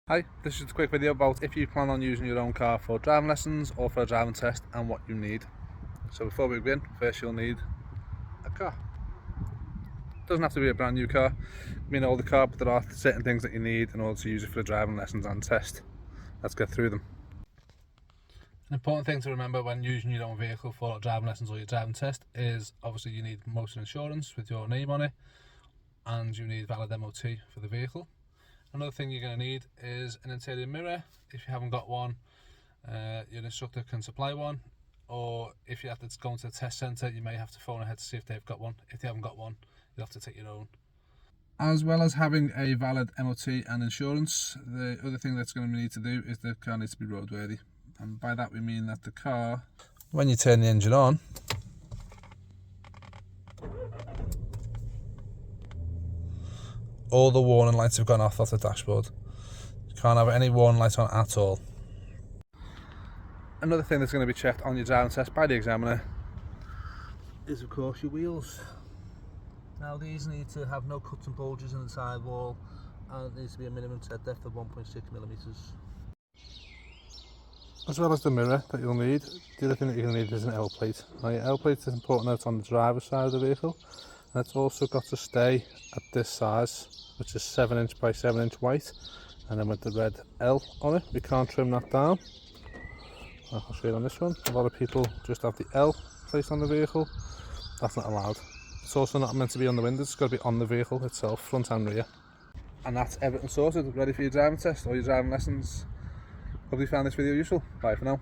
Hi, this is a quick video about if you plan on using your own car for driving lessons or for a driving test and what you need. So before we begin, first you'll need a car. Doesn't have to be a brand new car, I mean older car, but there are certain things that you need in order to use it for the driving lessons and test. Let's get through them. An important thing to remember when using your own vehicle for driving lessons or your driving test is obviously you need motor insurance with your name on it, and you need valid MOT for the vehicle. Another thing you're going to need is an interior mirror. If you haven't got one, your instructor can supply one, or if you have to go into the test centre, you may have to phone ahead to see if they've got one. If they haven't got one, you'll have to take your own. As well as having a valid MOT and insurance, the other thing that's going to need to do is the car needs to be roadworthy. And by that we mean that the car, when you turn the engine on, all the warning lights have gone off the dashboard. You can't have any warning lights on at all. Another thing that's going to be checked on your driving test by the examiner is of course your wheels. Now these need to have no cuts and bulges in the sidewall, and it needs to be a minimum tread depth of 1.6mm. As well as the mirror that you'll need, the other thing that you're going to need is an L plate. Now your L plate is important that it's on the driver's side of the vehicle, and it's also got to stay at this size, which is 7" by 7" white, and then with the red L on it. We can't trim that down. I'll show you on this one. A lot of people just have the L placed on the vehicle. That's not allowed. It's also not meant to be on the windows, it's got to be on the vehicle itself, front and rear. And that's everything sorted, ready for your driving test or your driving lessons. Hope you found this video useful. Bye for now.